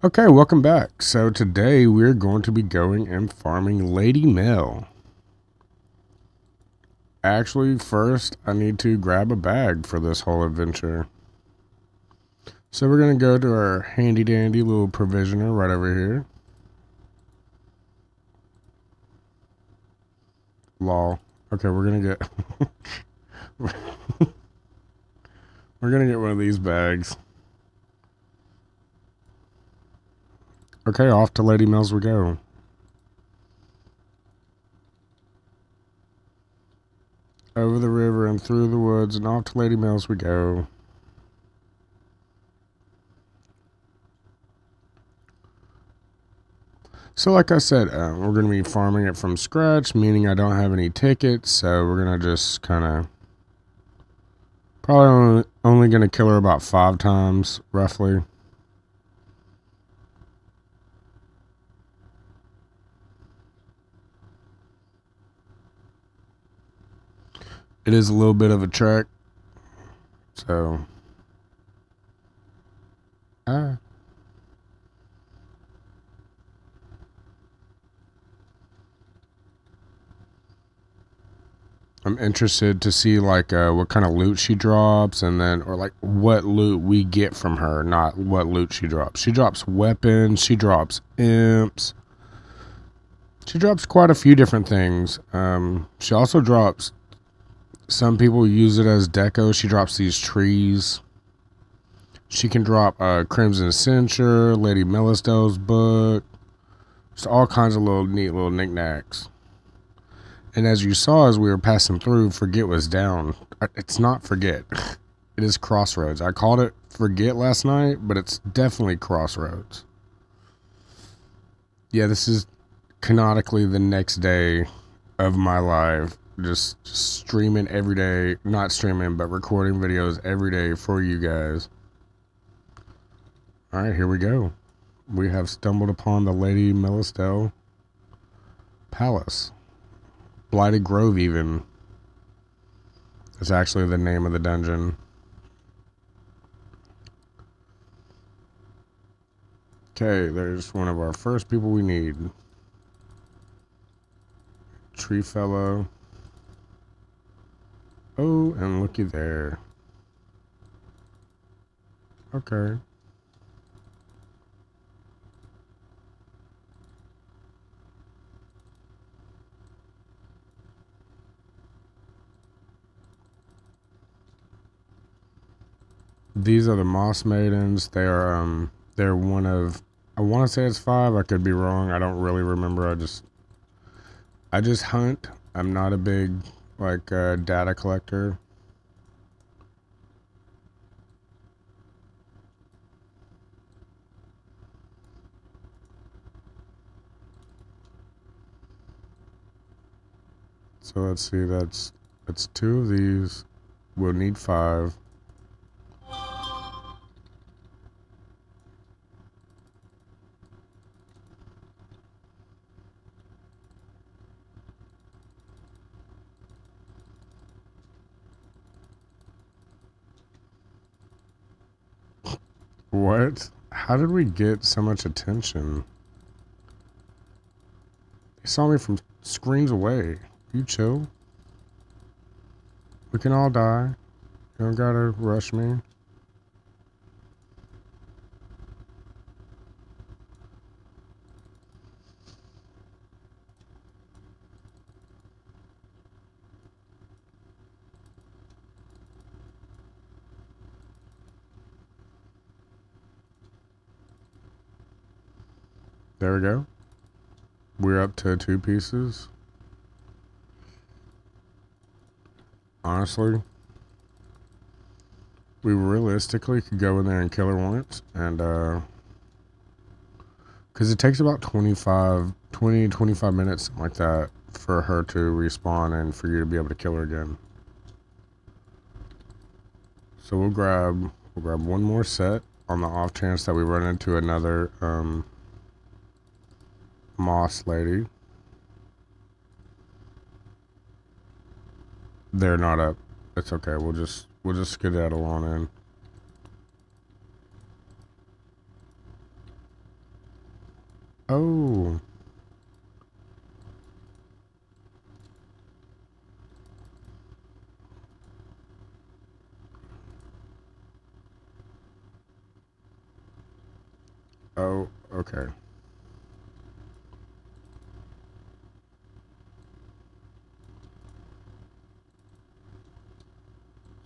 Okay, welcome back. So today we're going to be going and farming Lady Mel. Actually, first I need to grab a bag for this whole adventure. So we're going to go to our handy dandy little provisioner right over here. Lol. Okay, we're going to get... we're going to get one of these bags. Okay, off to Lady Mel's we go. Over the river and through the woods and off to Lady Mel's we go. So like I said, we're going to be farming it from scratch, meaning I don't have any tickets, so we're going to just kind of... Probably only going to kill her about 5 times, roughly. It is a little bit of a trek, so... I'm interested to see like what kind of loot she drops, and then or like what loot we get from her, not what loot she drops. She drops weapons, she drops imps, she drops quite a few different things. She also drops, some people use it as deco. She drops these trees. She can drop Crimson Censure, Lady melisdale's book, just all kinds of little neat little knickknacks. And as you saw as we were passing through, Forget was down. It's not Forget. It is Crossroads. I called it Forget last night, but it's definitely Crossroads. Yeah, this is canonically the next day of my life. Just streaming every day. Not streaming, but recording videos every day for you guys. Alright, here we go. We have stumbled upon the Lady melisdale Palace. Blighted Grove, even. It's actually the name of the dungeon. Okay, there's one of our first people we need. Tree fellow. Oh, and looky there. Okay. These are the Moss Maidens. They're one of, I want to say it's 5. I could be wrong. I don't really remember. I just hunt. I'm not a big like data collector. So let's see. That's 2 of these. We'll need 5. What? How did we get so much attention? They saw me from screens away. You chill. We can all die. You don't gotta rush me. There we go. We're up to 2 pieces. Honestly, we realistically could go in there and kill her once, and because it takes about 20 to 25 minutes, something like that, for her to respawn and for you to be able to kill her again. So we'll grab one more set on the off chance that we run into another moss lady. They're not up. It's okay. We'll just skedaddle on in. Oh. Oh, okay.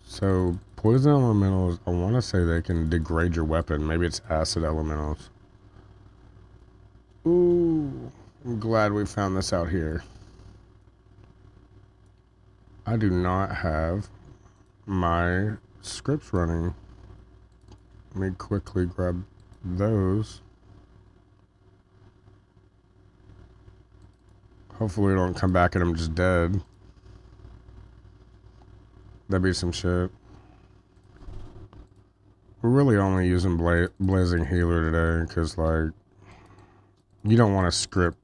So, poison elementals, I want to say they can degrade your weapon. Maybe it's acid elementals. Ooh. I'm glad we found this out here. I do not have my scripts running. Let me quickly grab those. Hopefully we don't come back and I'm just dead. That'd be some shit. We're really only using Blazing Healer today because, like, you don't want to script.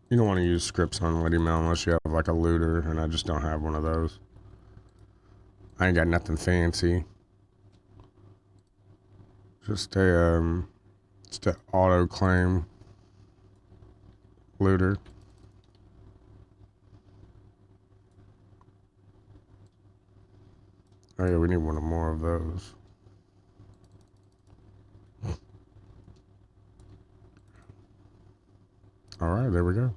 You don't want to use scripts on Lady Mel unless you have, like, a looter, and I just don't have one of those. I ain't got nothing fancy. Just a auto claim looter. Oh yeah, we need one more of those. All right, there we go.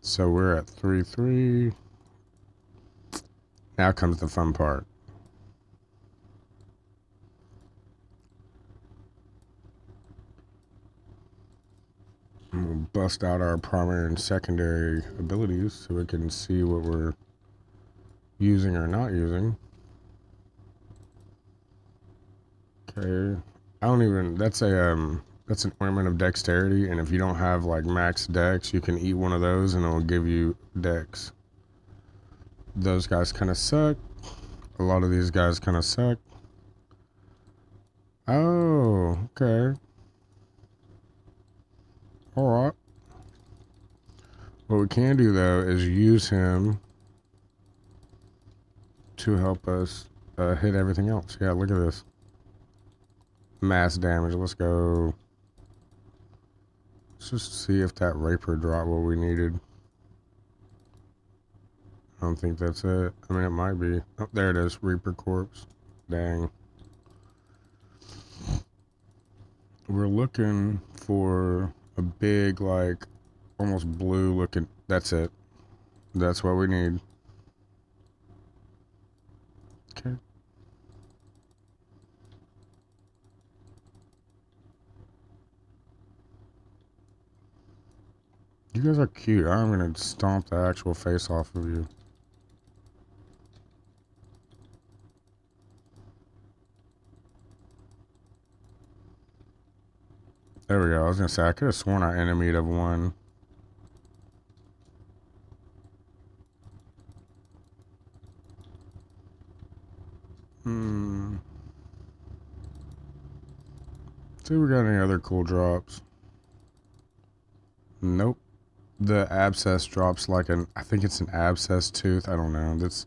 So we're at 3-3. Now comes the fun part. And we'll bust out our primary and secondary abilities so we can see what we're using or not using. Okay. I don't even, that's an ornament of dexterity, and if you don't have like max dex, you can eat one of those and it'll give you dex. Those guys kind of suck. A lot of these guys kind of suck. Oh, okay. Alright. What we can do though is use him to help us hit everything else. Yeah, look at this. Mass damage. Let's go. Let's just see if that Raper dropped what we needed. I don't think that's it. I mean, it might be. Oh, there it is. Reaper Corpse. Dang. We're looking for a big, like, almost blue looking. That's it. That's what we need. Okay. You guys are cute. I'm gonna stomp the actual face off of you. There we go. I was gonna say I could have sworn I enemied of one. See if we got any other cool drops. Nope. The abscess drops like I think it's an abscess tooth. I don't know. This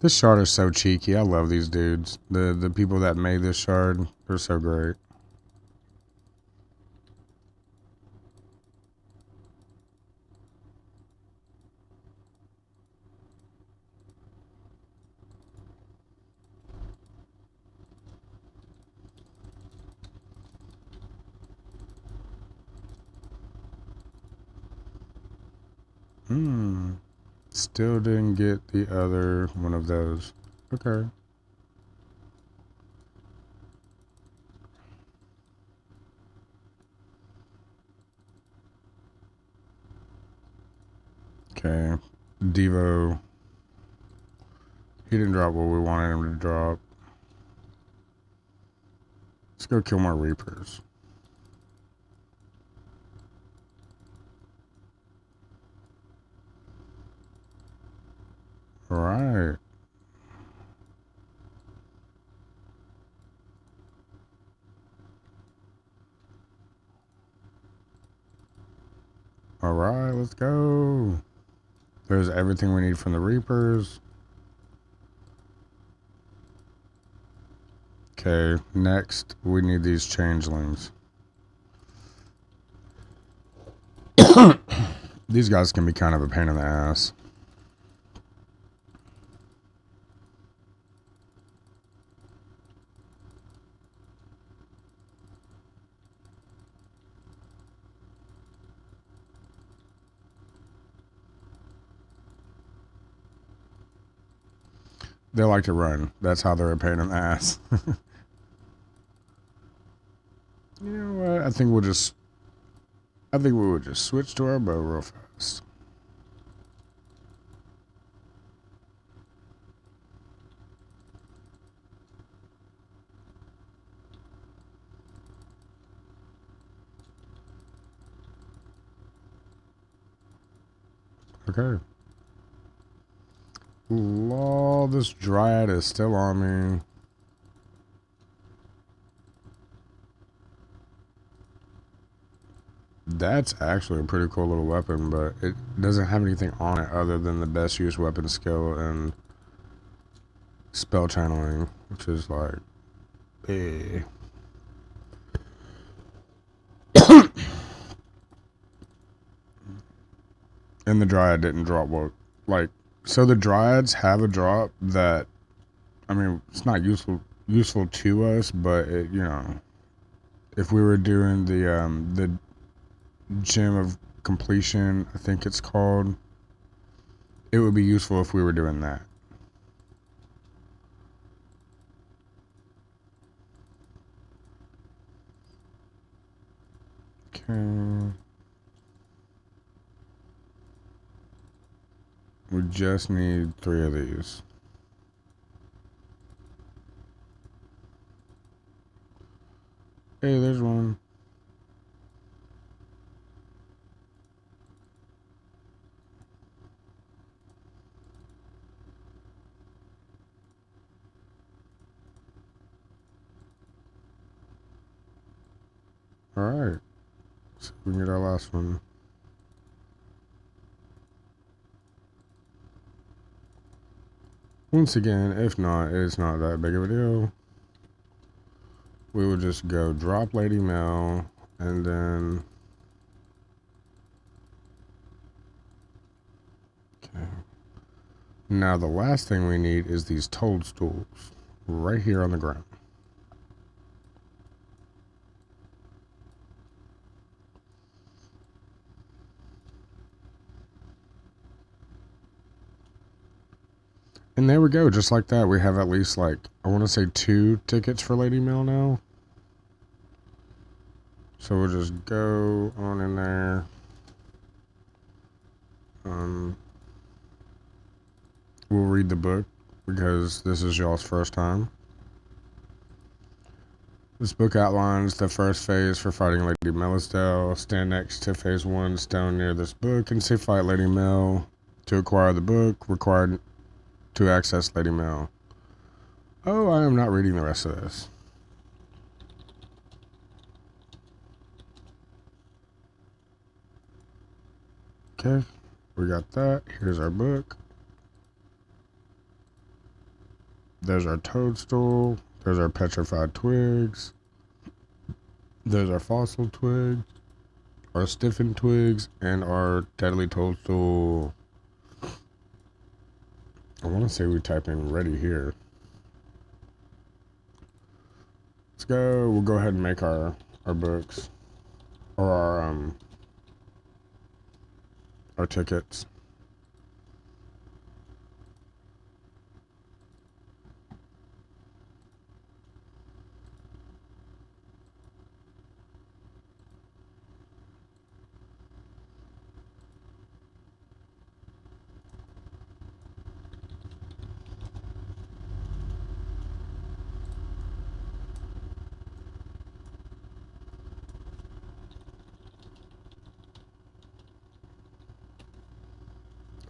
shard is so cheeky. I love these dudes. The people that made this shard, they're so great. Still didn't get the other one of those. Okay. Okay. Devo. He didn't drop what we wanted him to drop. Let's go kill more Reapers. Alright. Alright, let's go. There's everything we need from the Reapers. Okay, next we need these changelings. These guys can be kind of a pain in the ass. They like to run. That's how they're a pain in the ass. You know what? I think we will just switch to our bow real fast. Okay. Law, this dryad is still on me. That's actually a pretty cool little weapon, but it doesn't have anything on it other than the best used weapon skill and spell channeling, which is like, eh. And the dryad didn't drop what, like, so the dryads have a drop that, I mean, it's not useful to us, but it, you know, if we were doing the gem of completion, I think it's called, it would be useful if we were doing that. Okay. We just need 3 of these. Hey, there's one. Alright. So we get our last one. Once again, if not, it's not that big of a deal. We will just go drop Lady Mel, and then... Okay. Now the last thing we need is these toadstools. Right here on the ground. And there we go, just like that. We have at least, like, I want to say 2 tickets for Lady Mel now. So we'll just go on in there. We'll read the book because this is y'all's first time. This book outlines the first phase for fighting Lady Melisdale. Stand next to phase 1 stone near this book and say fight Lady Mel. To acquire the book, required to access Lady Mel. Oh, I am not reading the rest of this. Okay, we got that. Here's our book. There's our toadstool. There's our petrified twigs. There's our fossil twig. Our stiffened twigs. And our deadly toadstool. I want to say we type in ready here. Let's go. We'll go ahead and make our books. Or our tickets.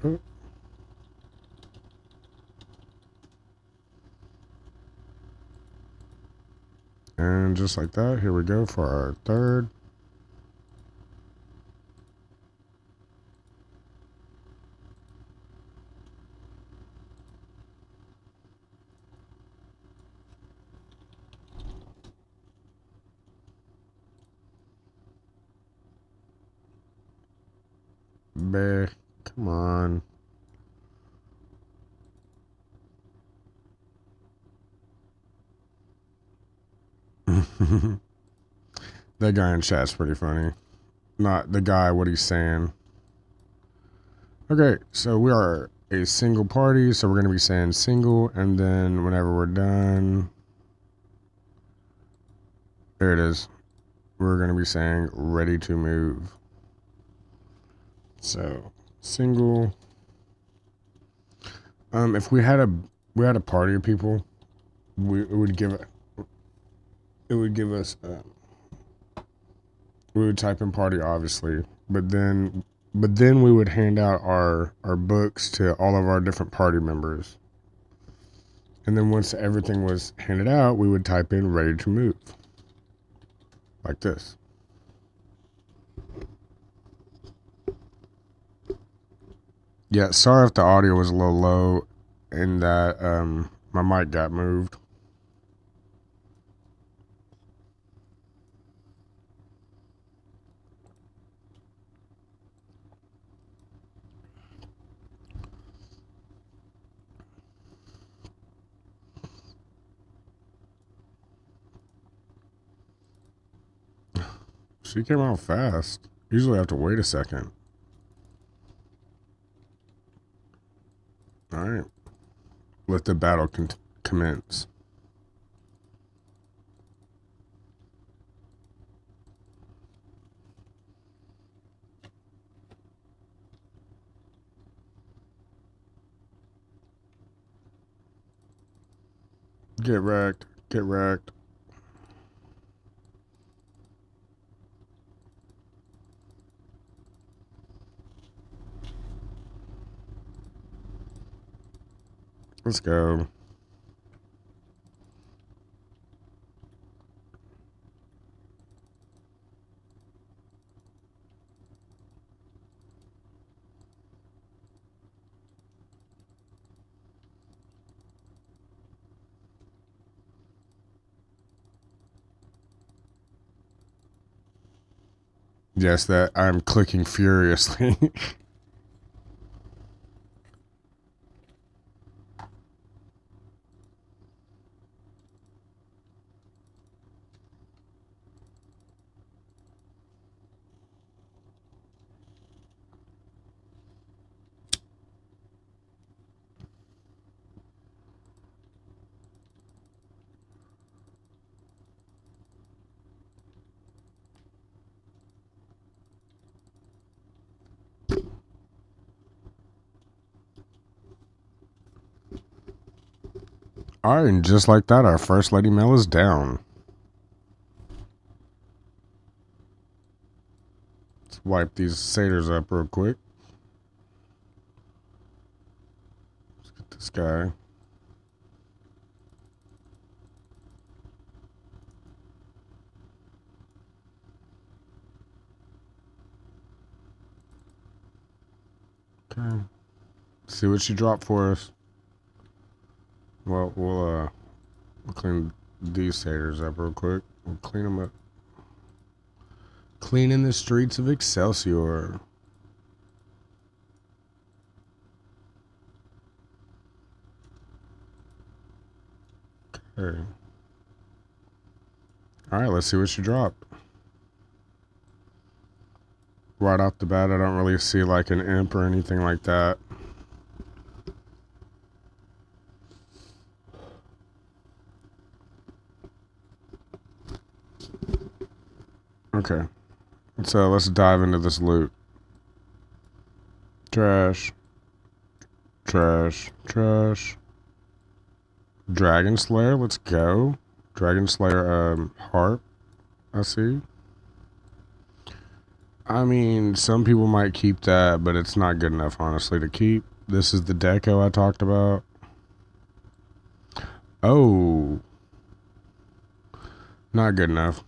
Oh. And just like that, here we go for our third. baby. Come on. That guy in chat's pretty funny. Not the guy, what he's saying. Okay, so we are a single party, so we're going to be saying single, and then whenever we're done, there it is. We're going to be saying ready to move. So, single. If we had a party of people, it would give us we would type in party, obviously, but then we would hand out our books to all of our different party members. And then once everything was handed out, we would type in ready to move. Like this. Yeah, sorry if the audio was a little low and that my mic got moved. She came out fast. Usually I have to wait a second. Alright. Let the battle commence. Get wrecked. Get wrecked. Let's go. Yes, that I'm clicking furiously. Alright, and just like that, our first lady mail is down. Let's wipe these satyrs up real quick. Let's get this guy. Okay. See what she dropped for us. Well, we'll clean these satyrs up real quick. We'll clean them up. Cleaning the streets of Excelsior. Okay. Alright, let's see what she dropped. Right off the bat, I don't really see like an imp or anything like that. Okay. So let's dive into this loot. Trash. Trash. Trash. Dragon Slayer, let's go. Dragon Slayer harp. I see. I mean, some people might keep that, but it's not good enough, honestly, to keep. This is the deco I talked about. Oh. Not good enough.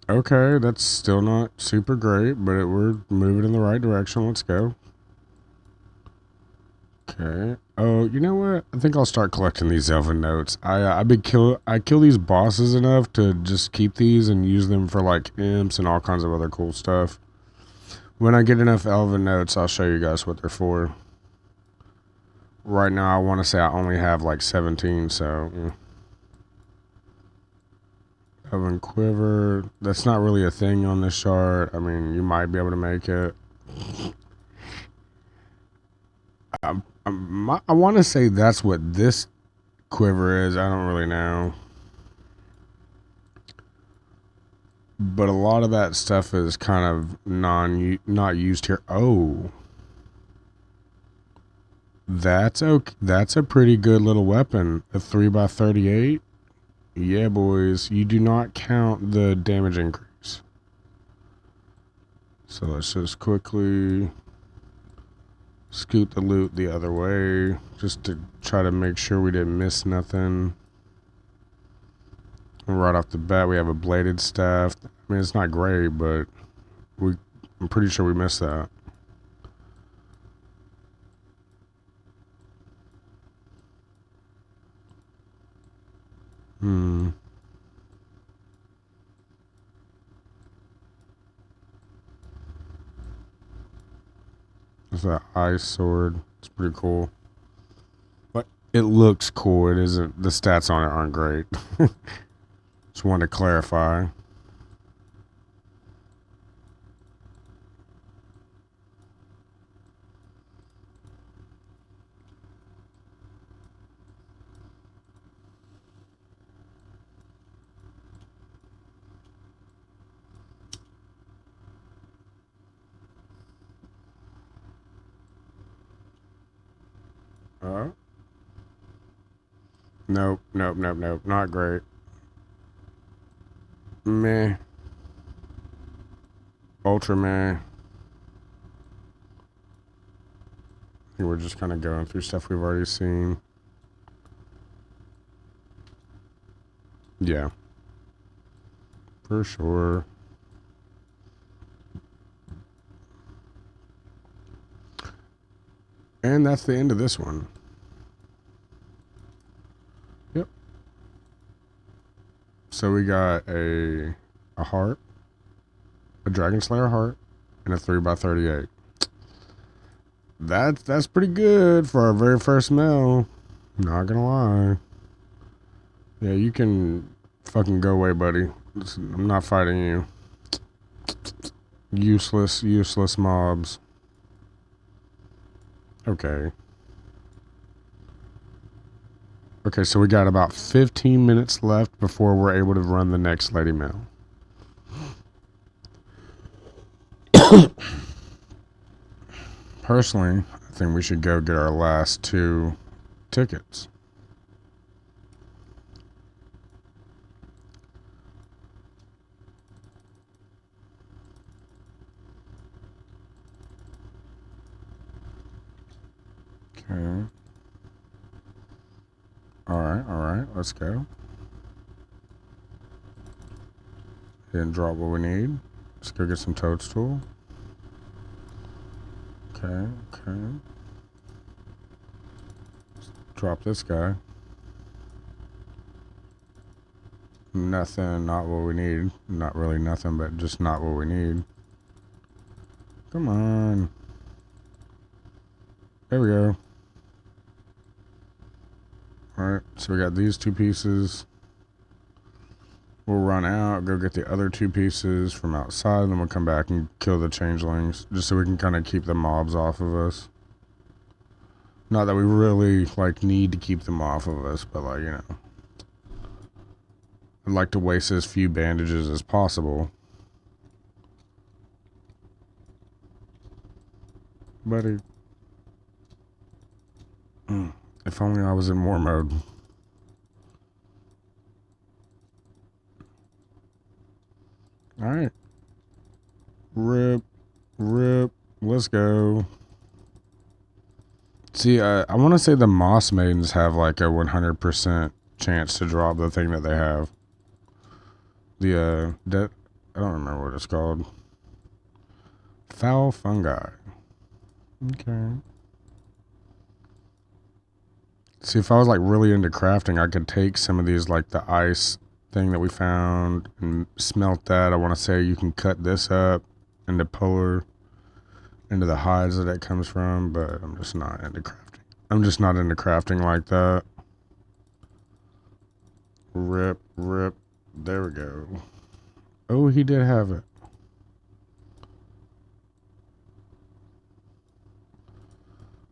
Okay, that's still not super great, but we're moving in the right direction. Let's go. Okay. Oh, you know what? I think I'll start collecting these elven notes. I kill these bosses enough to just keep these and use them for like imps and all kinds of other cool stuff. When I get enough elven notes, I'll show you guys what they're for. Right now, I want to say I only have like 17, so. Elven quiver. That's not really a thing on this chart. I mean, you might be able to make it. I want to say that's what this quiver is. I don't really know. But a lot of that stuff is kind of not used here. Oh. That's okay. That's a pretty good little weapon. A 3x38. Yeah, boys. You do not count the damage increase. So let's just quickly scoot the loot the other way just to try to make sure we didn't miss nothing. And right off the bat, we have a bladed staff. I mean, it's not great, but I'm pretty sure we missed that. It's that ice sword. It's pretty cool. But it looks cool. It isn't. The stats on it aren't great. Just wanted to clarify. Nope, nope, nope, nope. Not great. Meh. Ultra meh. I think we're just kind of going through stuff we've already seen. Yeah. For sure. And that's the end of this one. Yep. So we got a heart, a Dragon Slayer heart, and a 3x38. That's pretty good for our very first mill. Not gonna lie. Yeah, you can fucking go away, buddy. I'm not fighting you. Useless mobs. Okay. Okay, so we got about 15 minutes left before we're able to run the next Lady Mill. Personally, I think we should go get our last 2 tickets. Okay. Alright, let's go. Didn't drop what we need. Let's go get some toadstool. Okay. Let's drop this guy. Nothing, not what we need. Not really nothing, but just not what we need. Come on. There we go. Alright, so we got these 2 pieces. We'll run out, go get the other 2 pieces from outside, and then we'll come back and kill the changelings, just so we can kind of keep the mobs off of us. Not that we really, like, need to keep them off of us, but, like, you know. I'd like to waste as few bandages as possible. Buddy. If only I was in war mode. Alright. Rip. Let's go. See, I want to say the Moss Maidens have like a 100% chance to drop the thing that they have. I don't remember what it's called. Foul fungi. Okay. See, if I was like really into crafting, I could take some of these, like the ice thing that we found, and smelt that. I want to say you can cut this up into into the hides that it comes from, but I'm just not into crafting. I'm just not into crafting like that. Rip, rip. There we go. Oh, he did have it.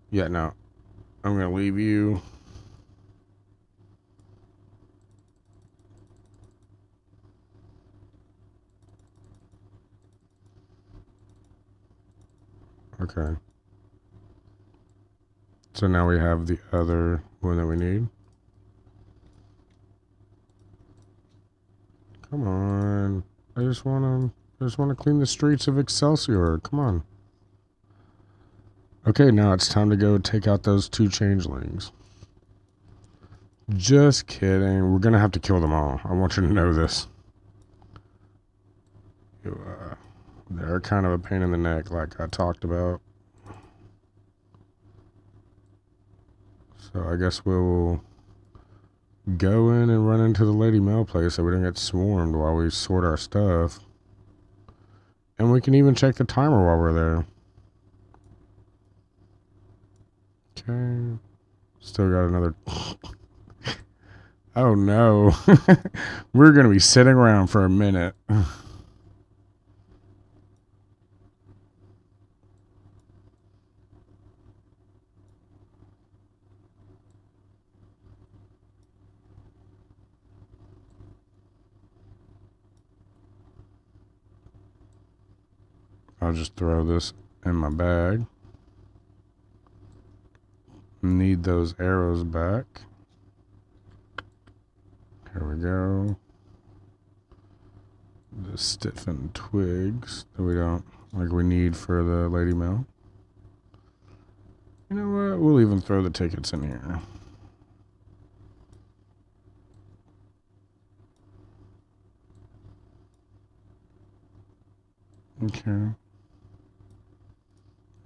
Yeah, no. I'm going to leave you. Okay. So now we have the other one that we need. Come on. I just want to clean the streets of Excelsior. Come on. Okay, now it's time to go take out those 2 changelings. Just kidding. We're going to have to kill them all. I want you to know this. They're kind of a pain in the neck, like I talked about. So I guess we'll go in and run into the Lady Mail place so we don't get swarmed while we sort our stuff. And we can even check the timer while we're there. Okay. Still got another... Oh no. We're going to be sitting around for a minute. I'll just throw this in my bag. Need those arrows back. Here we go. The stiffened twigs that we need for the Lady Mail. You know what? We'll even throw the tickets in here. Okay.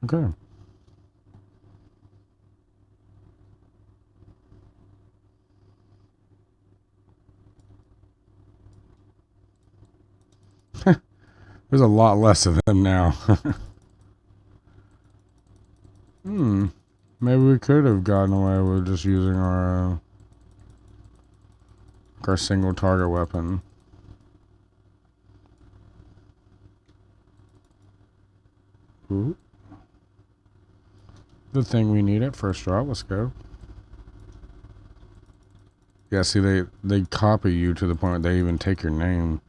Okay. There's a lot less of them now. Maybe we could have gotten away with just using our single target weapon. Ooh. The thing we need at first drop. Let's go. Yeah, see, they copy you to the point where they even take your name.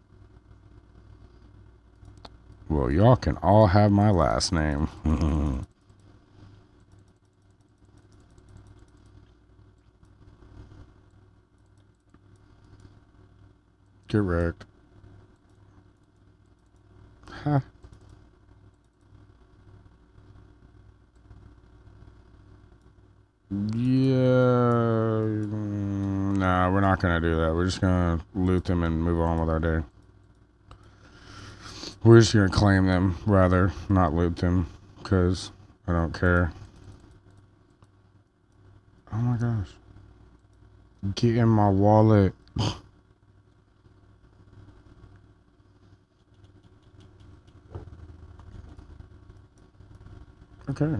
Well, y'all can all have my last name. Get wrecked. Huh. Yeah. Nah, we're not going to do that. We're just going to loot them and move on with our day. We're just going to claim them, rather, not loot them, because I don't care. Oh my gosh. Get in my wallet. Okay.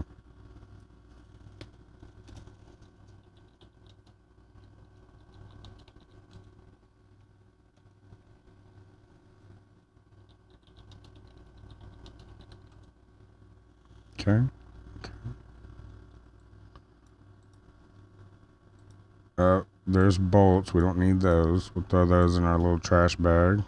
Okay. There's bolts. We don't need those. We'll throw those in our little trash bag.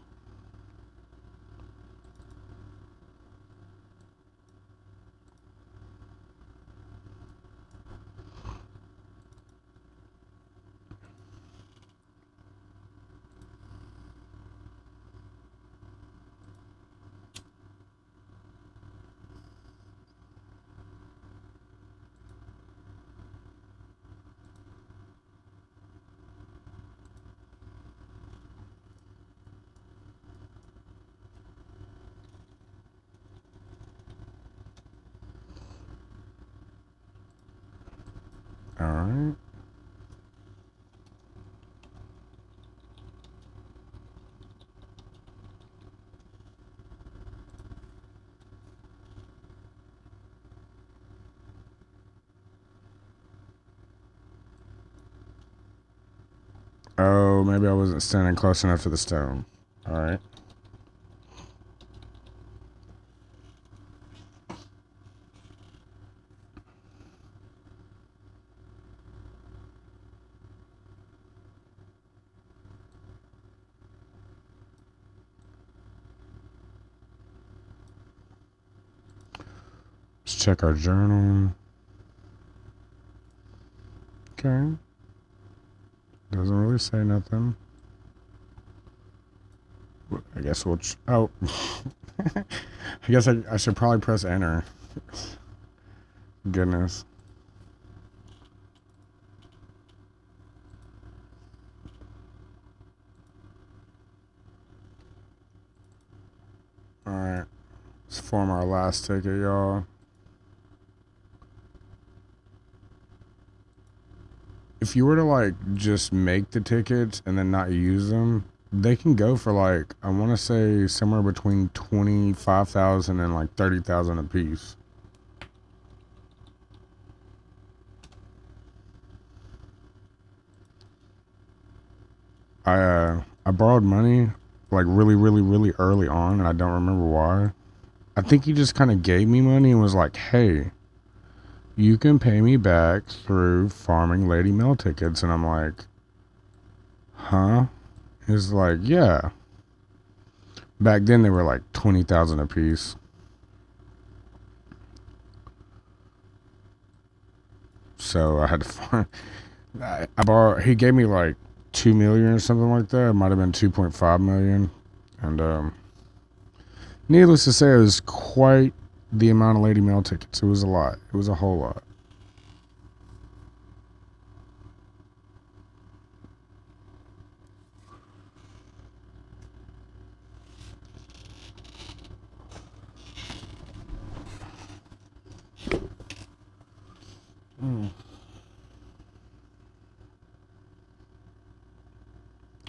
Oh, maybe I wasn't standing close enough to the stone. Alright. Let's check our journal. Okay. Doesn't really say nothing. I guess we'll... oh. I guess I should probably press enter. Goodness. Alright. Let's form our last ticket, y'all. If you were to, like, just make the tickets and then not use them, they can go for, like, I want to say somewhere between 25,000 and, like, 30,000 a piece. I borrowed money, like, really early on, and I don't remember why. I think he just kind of gave me money and was like, hey, you can pay me back through farming Lady Mail tickets. And I'm like, huh? He's like, yeah. Back then they were like 20,000 a piece. So I had to farm. I borrowed, he gave me like 2 million or something like that. It might have been 2.5 million. And needless to say, it was quite the amount of Lady Mail tickets. It was a lot. It was a whole lot.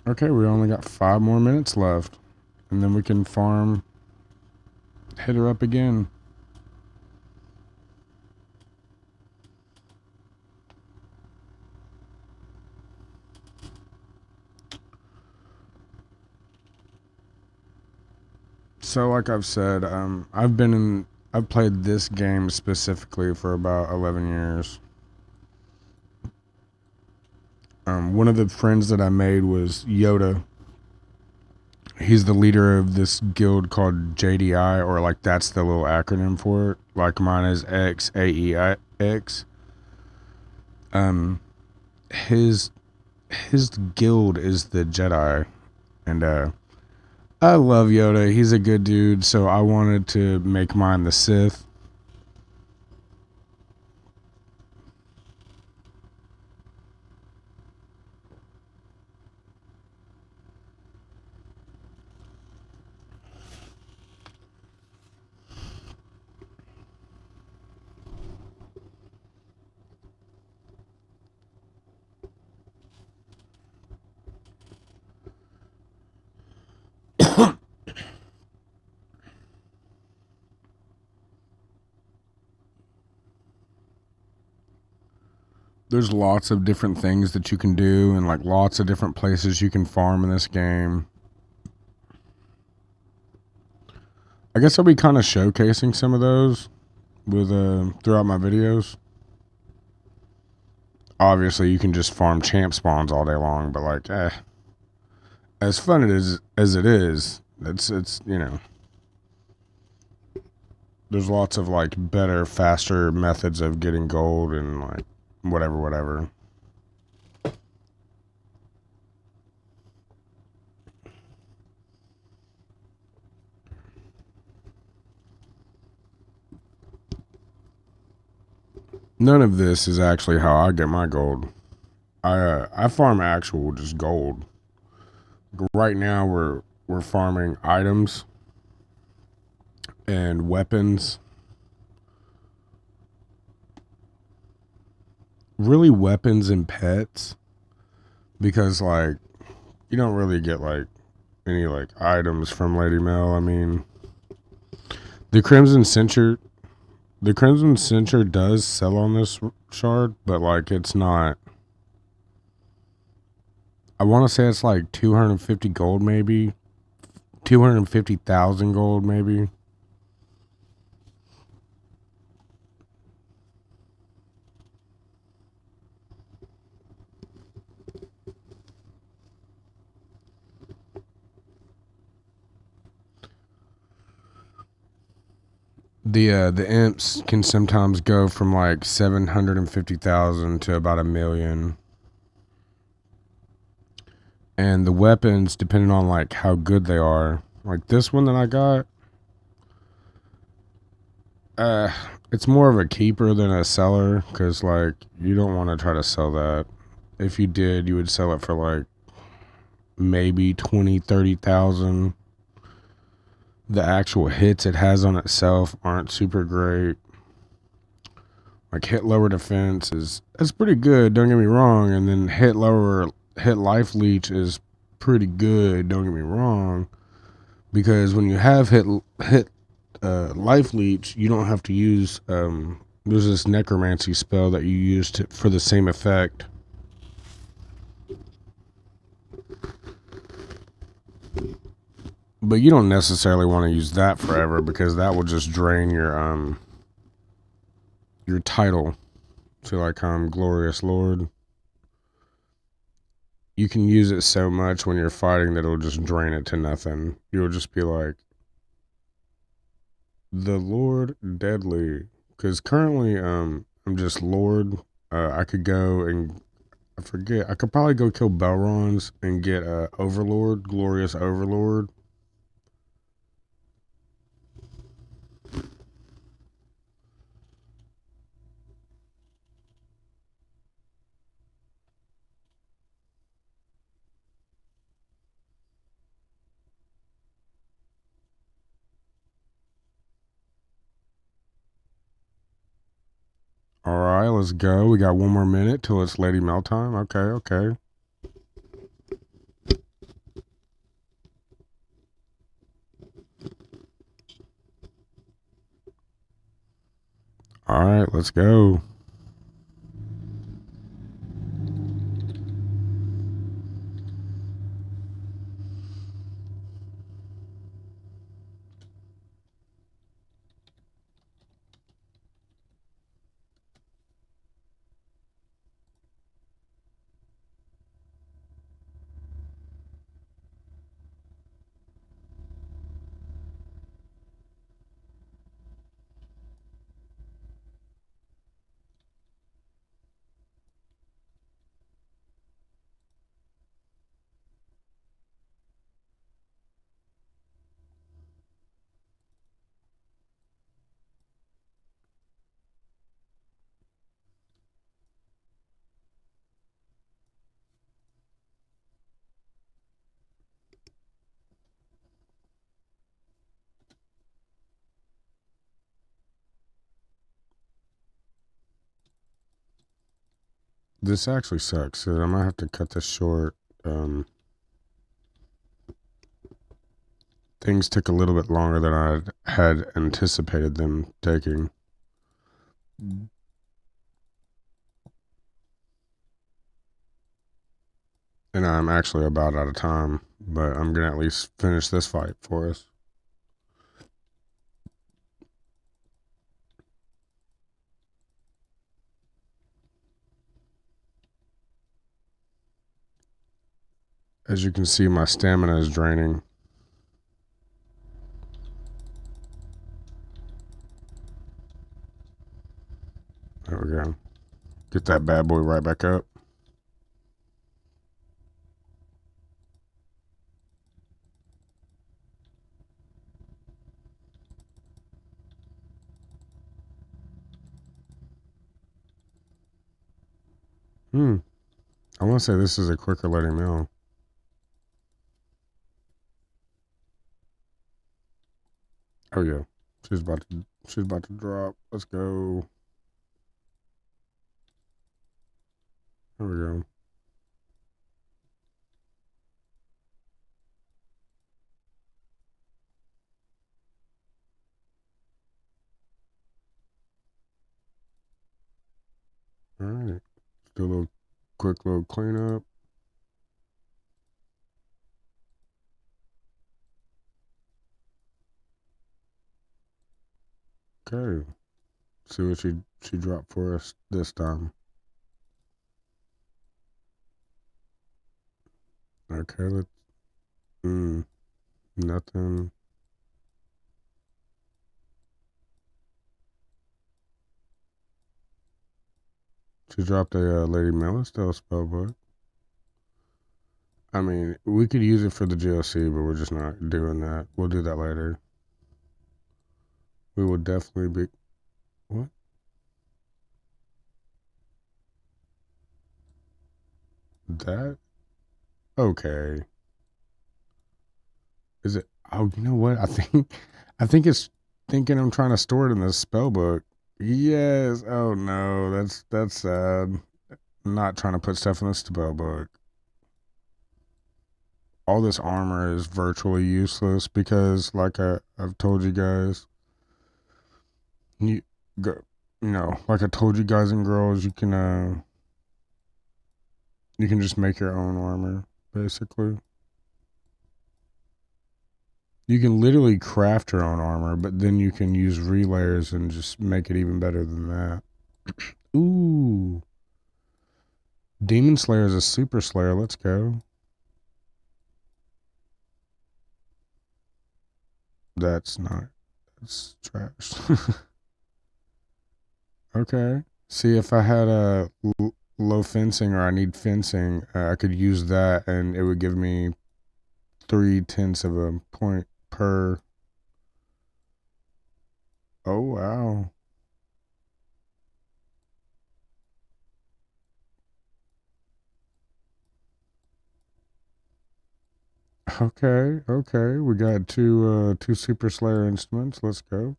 Okay, we only got 5 more minutes left. And then we can farm, hit her up again. So like I've said, I've played this game specifically for about 11 years. One of the friends that I made was Yoda. He's the leader of this guild called JDI, or like that's the little acronym for it. Like mine is XAEX. His guild is the Jedi, and I love Yoda. He's a good dude, so I wanted to make mine the Sith. There's lots of different things that you can do, and like lots of different places you can farm in this game. I guess I'll be kind of showcasing some of those with throughout my videos. Obviously, you can just farm champ spawns all day long, but like, as fun as it is, it's you know, there's lots of like better, faster methods of getting gold and like whatever. None of this is actually how I get my gold. I farm actual just gold. Right now we're farming items and weapons. Really weapons and pets, because like you don't really get like any like items from Lady Mail. I mean, the Crimson Cincture does sell on this shard, but like it's not I want to say it's like 250 gold, maybe 250,000 gold, maybe. The imps can sometimes go from like 750,000 to about 1,000,000. And the weapons, depending on like how good they are, like this one that I got, uh, it's more of a keeper than a seller, because like you don't want to try to sell that. If you did, you would sell it for like maybe 20, 30,000. The actual hits it has on itself aren't super great. Like hit lower defense is pretty good, don't get me wrong, and then hit life leech is pretty good, don't get me wrong, because when you have hit life leech, you don't have to use there's this necromancy spell that you use for the same effect. But you don't necessarily want to use that forever, because that will just drain your title to like glorious lord. You can use it so much when you're fighting that it'll just drain it to nothing. You'll just be like, the Lord Deadly. Because currently, I'm just Lord. I could go and I forget. I could probably go kill Belrons and get Overlord, Glorious Overlord. All right, let's go. We got one more minute till it's Lady Mel time. Okay, okay. All right, let's go. This actually sucks. So I might have to cut this short. Things took a little bit longer than I had anticipated them taking. And I'm actually about out of time, but I'm going to at least finish this fight for us. As you can see, my stamina is draining. There we go. Get that bad boy right back up. I want to say this is a quicker Lady Mel. Oh yeah, she's about to drop. Let's go. There we go. All right. Do a little quick little cleanup. Okay. See what she dropped for us this time. Okay, let's nothing. She dropped a Lady melisdale spellbook. I mean, we could use it for the GLC, but we're just not doing that. We'll do that later. We will definitely be. What? That? Okay. Is it? Oh, you know what? I think it's thinking I'm trying to store it in the spell book. Yes. Oh no, that's sad. I'm not trying to put stuff in the spell book. All this armor is virtually useless because, like I've told you guys, you go, like I told you guys and girls, you can just make your own armor basically. You can literally craft your own armor, but then you can use relayers and just make it even better than that. Ooh. Demon Slayer is a super slayer. Let's go. That's not. That's trash. Okay. See, if I had a low fencing or I need fencing, I could use that and it would give me 3/10 of a point per. Oh, wow. Okay, okay. We got two super slayer instruments. Let's go.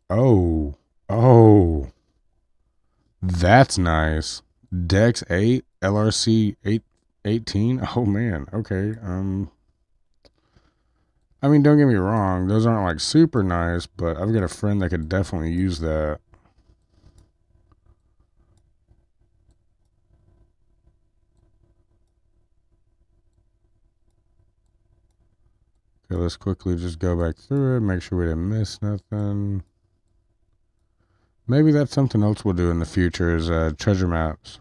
Oh, oh, that's nice. Dex 8, LRC 18. Oh man. Okay. I mean, don't get me wrong. Those aren't like super nice, but I've got a friend that could definitely use that. Okay, let's quickly just go back through it, make sure we didn't miss nothing. Maybe that's something else we'll do in the future is treasure maps.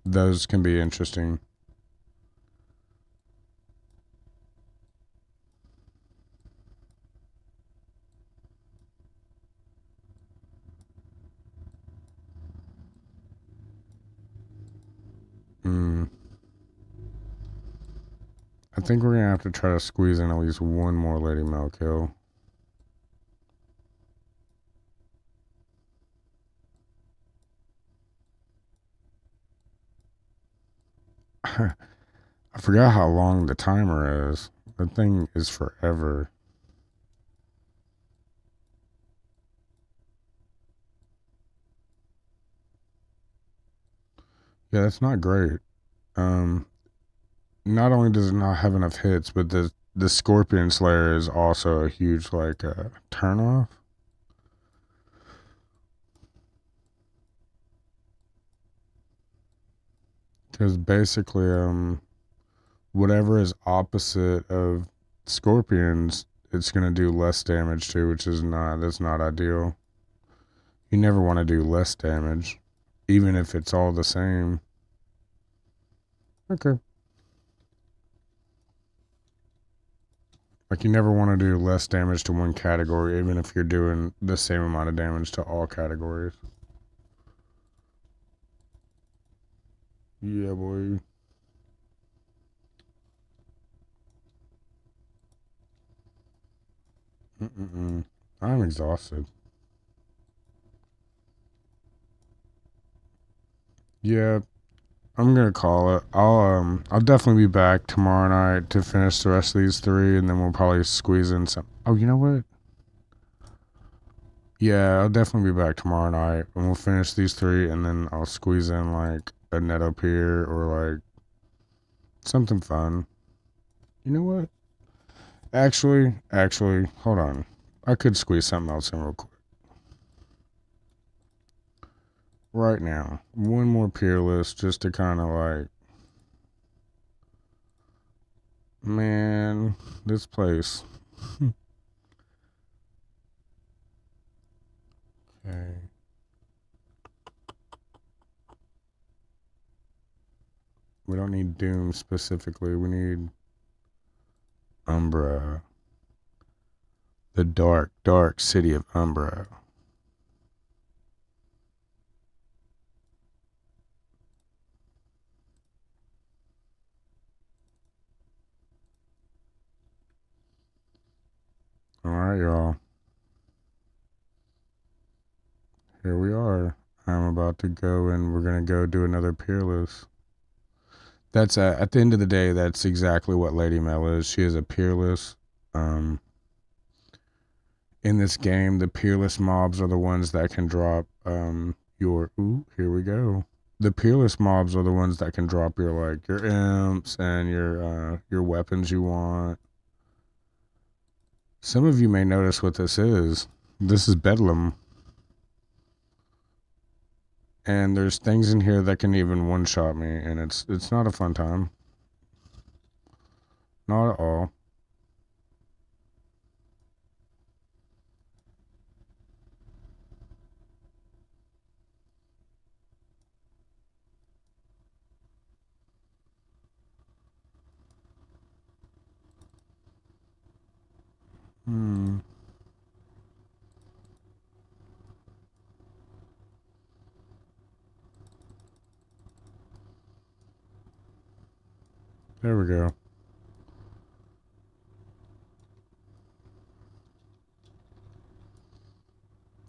Those can be interesting. Hmm. I think we're gonna have to try to squeeze in at least one more Lady Mel kill. I forgot how long the timer is. That thing is forever. Yeah, that's not great. Um, Not only does it not have enough hits, but the Scorpion Slayer is also a huge like turn off. Because basically, whatever is opposite of Scorpions, it's gonna do less damage to, which is not that's not ideal. You never want to do less damage, even if it's all the same. Okay. Like you never want to do less damage to one category, even if you're doing the same amount of damage to all categories. Yeah, boy. Mm-mm-mm. I'm exhausted. Yeah, I'm gonna call it. I'll definitely be back tomorrow night to finish the rest of these three, and then we'll probably squeeze in some. Oh, you know what? Yeah, I'll definitely be back tomorrow night, and we'll finish these three, and then I'll squeeze in like a Netto Pier or like something fun. You know what? Actually, hold on. I could squeeze something else in real quick. Right now, one more peerless just to kind of like, man, this place. Okay. We don't need Doom specifically. We need Umbra. The dark, dark city of Umbra. Alright, y'all. Here we are. I'm about to go and we're going to go do another Peerless. That's at the end of the day, that's exactly what Lady Mel is. She is a Peerless. In this game, the Peerless mobs are the ones that can drop your... Ooh, here we go. The Peerless mobs are the ones that can drop your imps and your weapons you want. Some of you may notice what this is. This is Bedlam. And there's things in here that can even one-shot me, and it's not a fun time. Not at all. There we go.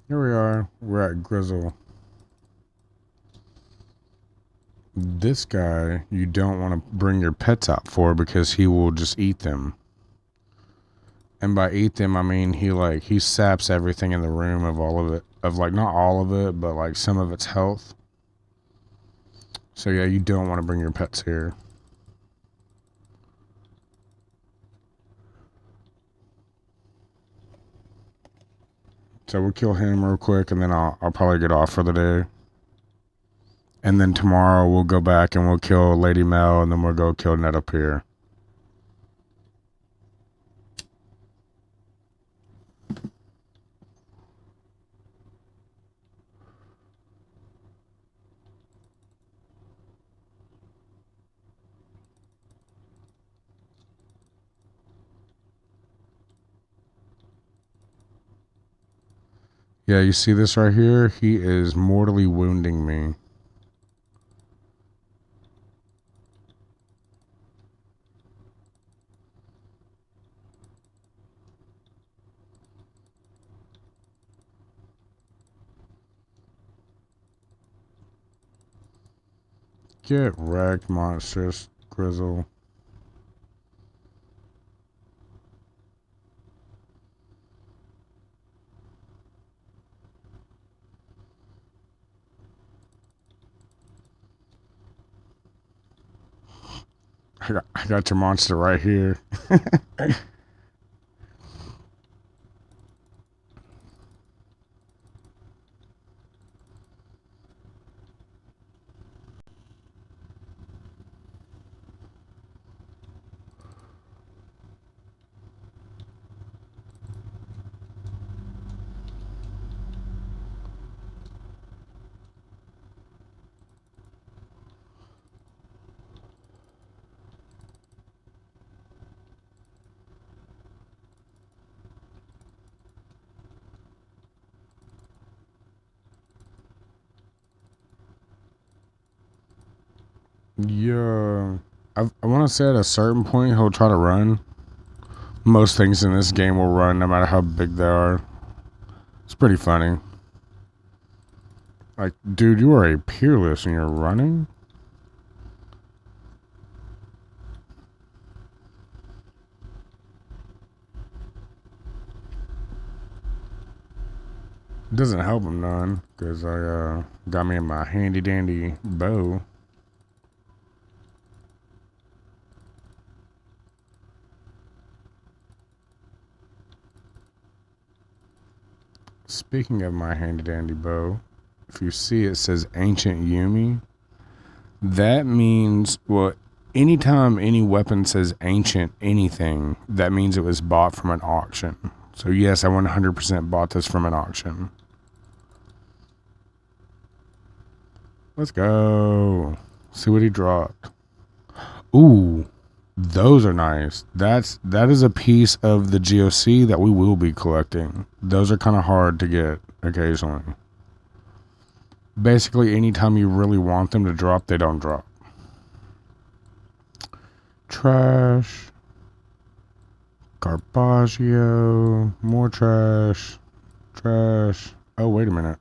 Here we are. We're at Grizzle. This guy you don't want to bring your pets out for because he will just eat them. And by eat them, I mean he saps everything in the room of all of it. Of not all of it, but some of its health. So yeah, you don't want to bring your pets here. So we'll kill him real quick, and then I'll probably get off for the day. And then tomorrow we'll go back and we'll kill Lady Mel, and then we'll go kill Ned up here. Yeah, you see this right here? He is mortally wounding me. Get wrecked, monstrous grizzle. I got your monster right here. Yeah. I want to say at a certain point he'll try to run. Most things in this game will run no matter how big they are. It's pretty funny. Like, dude, you are a Peerless and you're running? It doesn't help him none, because I got me my handy dandy bow. Speaking of my handy dandy bow, if you see it says Ancient Yumi, that means, well, anytime any weapon says ancient anything, that means it was bought from an auction. So yes, I 100% bought this from an auction. Let's go. See what he dropped. Ooh, those are nice. That is a piece of the GOC that we will be collecting. Those are kind of hard to get occasionally. Basically, anytime you really want them to drop, they don't drop. Trash. Garbaggio. More trash. Trash. Oh, wait a minute.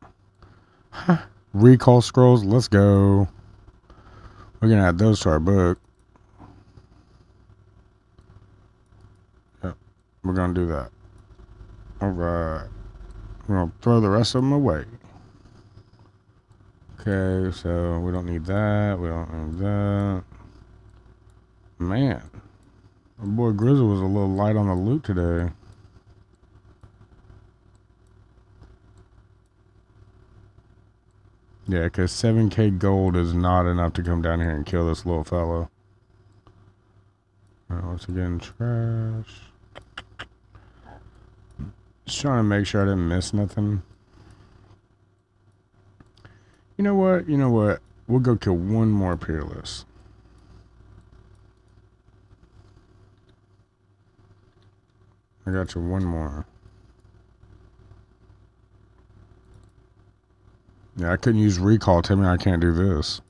Huh. Recall scrolls. Let's go. We're going to add those to our book. Yep. We're going to do that. Alright. We're going to throw the rest of them away. Okay, so we don't need that. We don't need that. Man. My boy Grizzle was a little light on the loot today. Yeah, because 7k gold is not enough to come down here and kill this little fellow. Alright, once again, trash. Just trying to make sure I didn't miss nothing. You know what? You know what? We'll go kill one more peerless. I got you one more. Yeah, I couldn't use recall. Tell me I can't do this.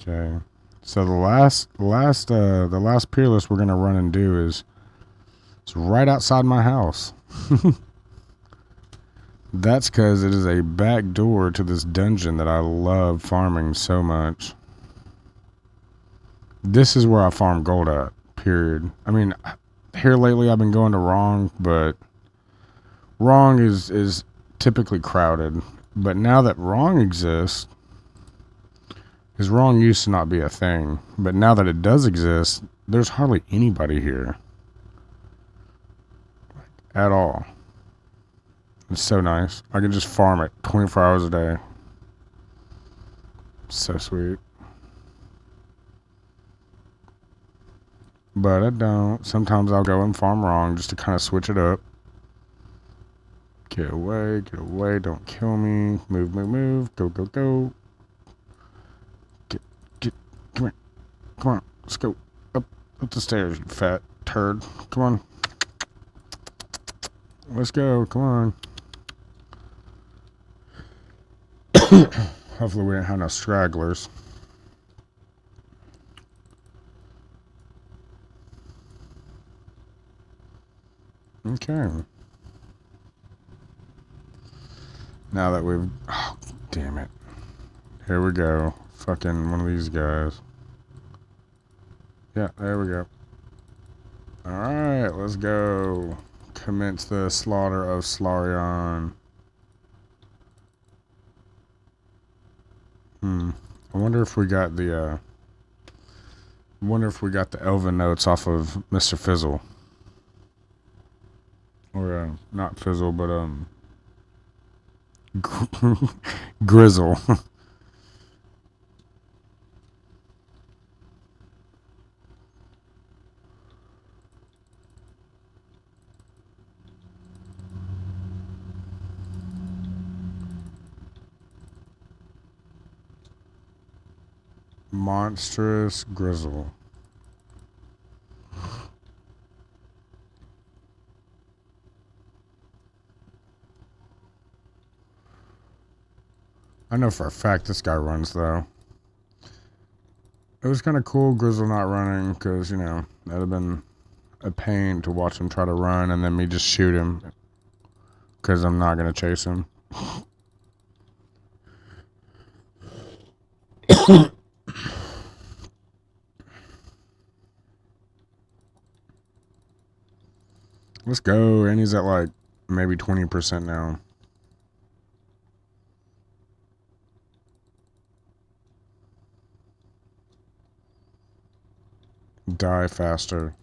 Okay. So the last peerless we're gonna run and do is it's right outside my house. That's because it is a back door to this dungeon that I love farming so much. This is where I farm gold at, period. I mean, here lately I've been going to wrong, but wrong is typically crowded. But now that wrong exists, because wrong used to not be a thing, but now that it does exist, there's hardly anybody here. At all. It's so nice. I can just farm it 24 hours a day. So sweet. But I don't. Sometimes I'll go and farm wrong just to kind of switch it up. Get away, don't kill me. Move, move, move. Go, go, go. Get, come on, let's go. Up the stairs, you fat turd. Come on. Let's go, come on. Hopefully we don't have no stragglers. Okay. Now that we've... Oh, damn it. Here we go. Fucking one of these guys. Yeah, there we go. Alright, let's go. Commence the slaughter of Slaarion. I wonder if we got the elven notes off of Mr. Fizzle. Or not Fizzle, but Grizzle. Monsterous grizzle. I know for a fact this guy runs, though. It was kind of cool, Grizzle not running, because, you know, that would have been a pain to watch him try to run and then me just shoot him, because I'm not going to chase him. Let's go, and he's at like maybe 20% now. Die faster.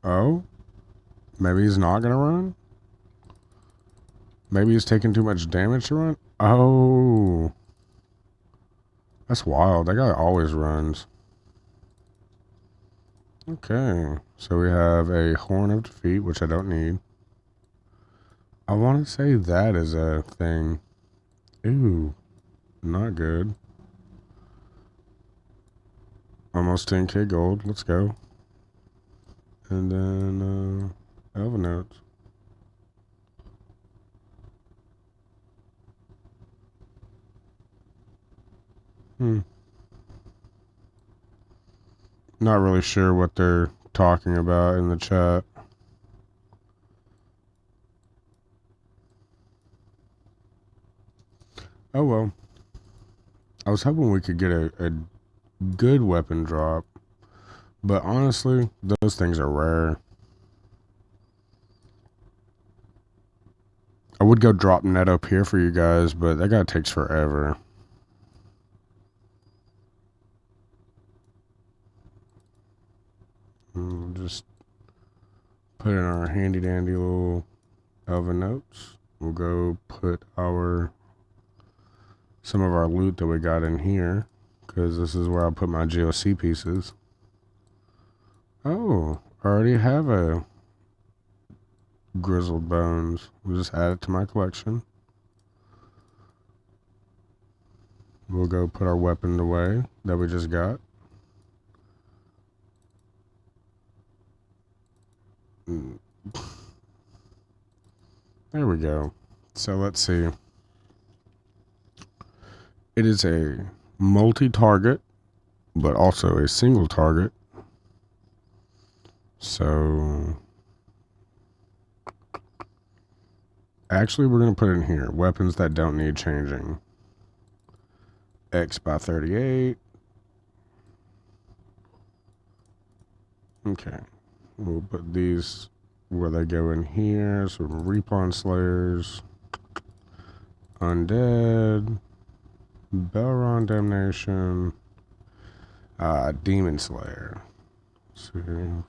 Oh? Maybe he's not gonna run? Maybe he's taking too much damage to run? Oh. That's wild. That guy always runs. Okay. So we have a Horn of Defeat, which I don't need. I want to say that is a thing. Ooh. Not good. Almost 10k gold. Let's go. And then, Elven Notes. Not really sure what they're talking about in the chat. Oh well. I was hoping we could get a good weapon drop. But honestly, those things are rare. I would go drop net up here for you guys, but that guy takes forever. We'll just put in our handy dandy little Elven Notes. We'll go put some of our loot that we got in here, because this is where I'll put my GOC pieces. Oh, I already have a grizzled bones. We'll just add it to my collection. We'll go put our weapon away that we just got. There we go. So let's see. It is a multi-target, but also a single target. So actually we're going to put in here weapons that don't need changing. X by 38. Okay. We'll put these where they go in here. So Reapon Slayers, Undead, Belron Damnation, Demon Slayer. So,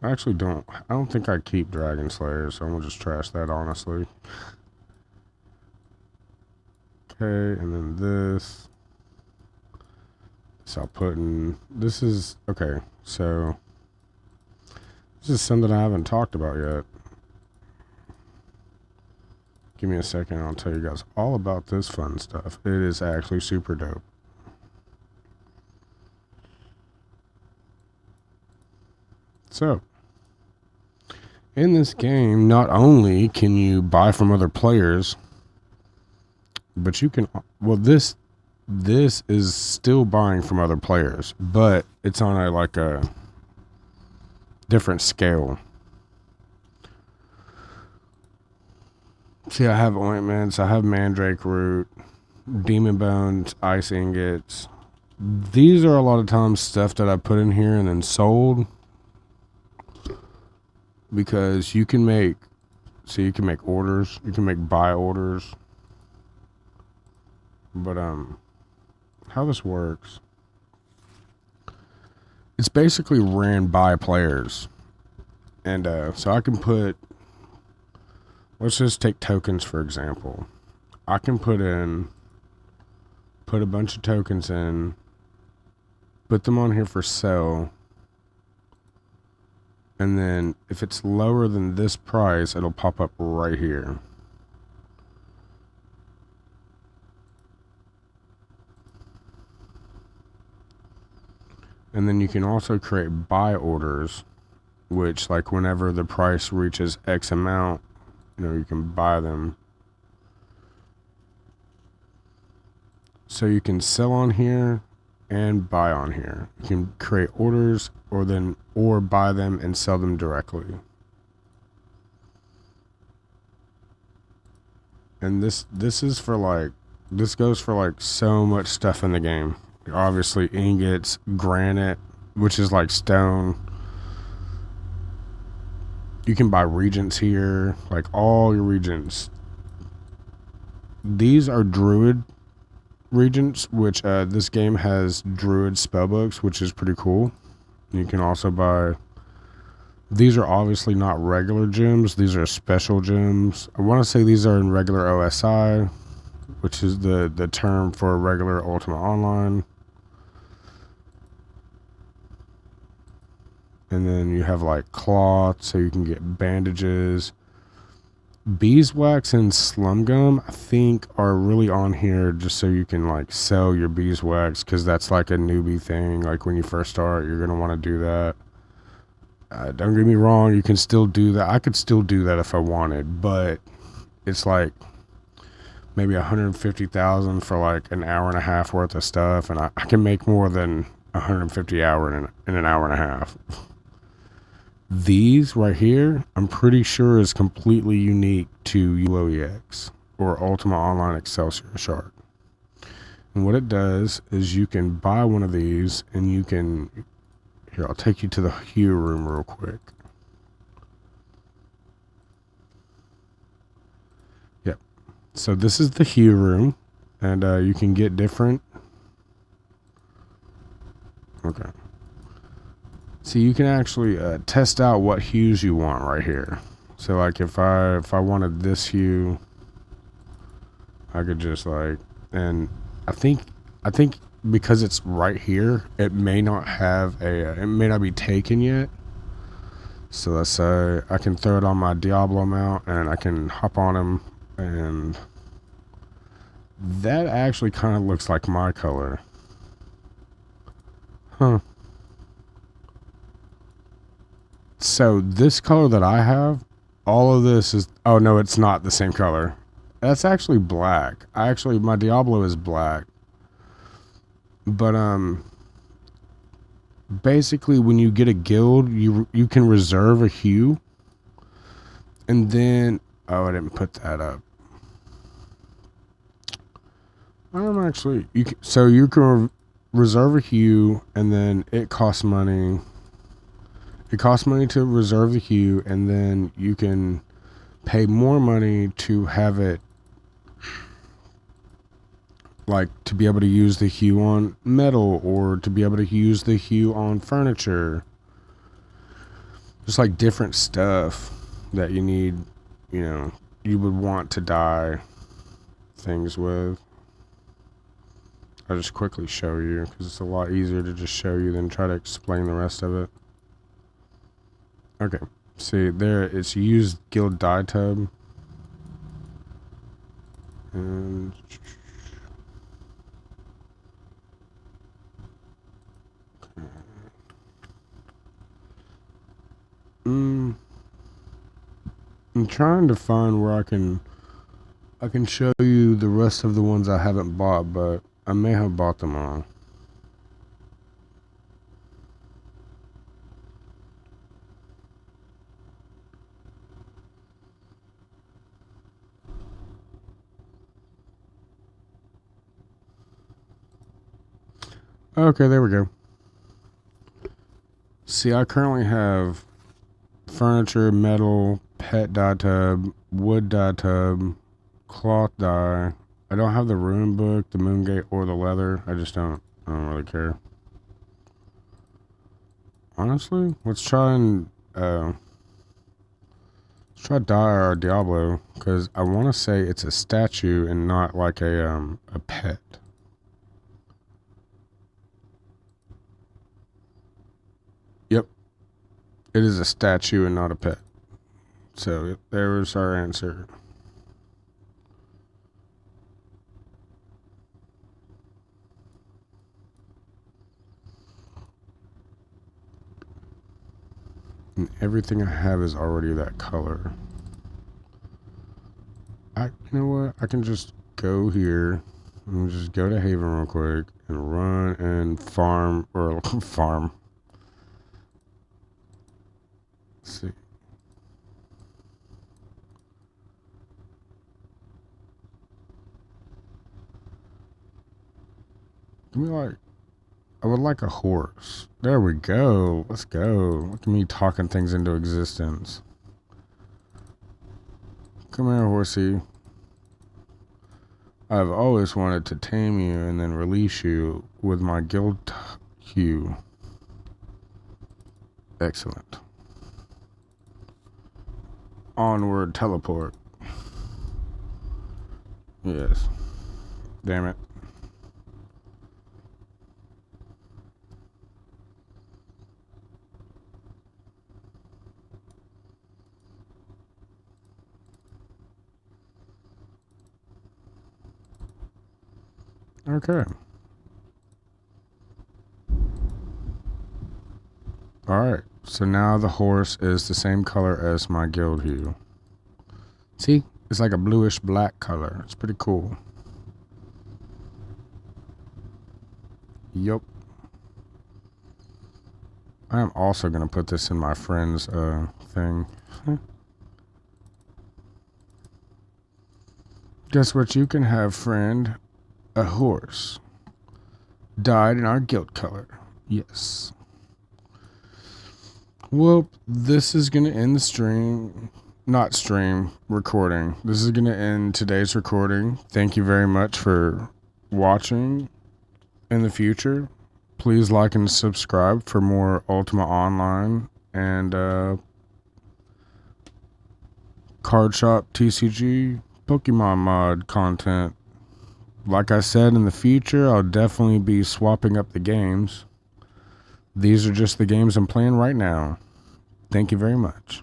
I actually don't. I don't think I keep Dragon Slayers, so I'm gonna just trash that honestly. Okay, and then this. So I'll put in. This is okay. So this is something I haven't talked about yet. Give me a second, I'll tell you guys all about this fun stuff. It is actually super dope. So, in this game, not only can you buy from other players, but you can, well, this is still buying from other players, but it's on a different scale. See, I have ointments, I have mandrake root, demon bones, ice ingots. These are a lot of times stuff that I put in here and then sold, because you can make orders, you can make buy orders. But how this works, it's basically ran by players. And so I can put, let's just take tokens for example. I can put a bunch of tokens in, put them on here for sale, and then if it's lower than this price, it'll pop up right here. And then you can also create buy orders, which, like, whenever the price reaches X amount, you can buy them. So you can sell on here and buy on here. You can create orders or buy them and sell them directly. And this is for this goes for so much stuff in the game. Obviously ingots, granite, which is like stone. You can buy regents here, like all your regents. These are druid regents, which this game has druid spellbooks, which is pretty cool. You can also buy These are obviously not regular gems. These are special gems. I want to say these are in regular OSI, which is the term for regular Ultima Online. And then you have like cloth, so you can get bandages. Beeswax and slum gum, I think, are really on here just so you can like sell your beeswax, because that's like a newbie thing. Like when you first start, you're gonna want to do that. Don't get me wrong, you can still do that. I could still do that if I wanted, but it's like maybe 150,000 for like an hour and a half worth of stuff, and I can make more than 150 hour in an hour and a half. These right here, I'm pretty sure is completely unique to UOEX or Ultima Online Excelsior Shard. And what it does is you can buy one of these and you can... Here, I'll take you to the hue room real quick. Yep. So this is the hue room, and you can get different... Okay. So you can actually test out what hues you want right here. So like if I wanted this hue, I could just like, and I think because it's right here, it may not have it may not be taken yet. So let's say I can throw it on my Diablo mount and I can hop on him, and that actually kind of looks like my color. Huh. So this color that I have, all of this is... Oh no, it's not the same color. That's actually black. My Diablo is black. But basically when you get a guild, you can reserve a hue, and then... Oh, I didn't put that up. So you can reserve a hue, and then it costs money. It costs money to reserve the hue, and then you can pay more money to have it, like to be able to use the hue on metal, or to be able to use the hue on furniture. Just like different stuff that you need, you would want to dye things with. I'll just quickly show you, because it's a lot easier to just show you than try to explain the rest of it. Okay, see there, it's used guild dye tub, and I'm trying to find where I can show you the rest of the ones I haven't bought, but I may have bought them all. Okay, there we go. See, I currently have furniture, metal, pet dye tub, wood dye tub, cloth dye. I don't have the rune book, the moon gate, or the leather. I don't really care. Honestly, let's try dye our Diablo, because I want to say it's a statue and not like a pet. Yep, it is a statue and not a pet. So there was our answer. And everything I have is already that color. You know what? I can just go here and just go to Haven real quick and run and farm, or farm. Let's see. Give me like... I would like a horse. There we go. Let's go. Look at me talking things into existence. Come here, horsey. I've always wanted to tame you and then release you with my guild hue. Excellent. onward teleport. Yes. Damn it. Okay. Alright. So now the horse is the same color as my guild hue. See? It's like a bluish black color. It's pretty cool. Yup. I am also going to put this in my friend's thing. Guess what you can have, friend? A horse. Dyed in our guild color. Yes. Well, this is going to end the stream. Not stream, recording. This is going to end today's recording. Thank you very much for watching. In the future, please like and subscribe for more Ultima Online and Card Shop TCG Pokemon mod content. Like I said, in the future, I'll definitely be swapping up the games. These are just the games I'm playing right now. Thank you very much.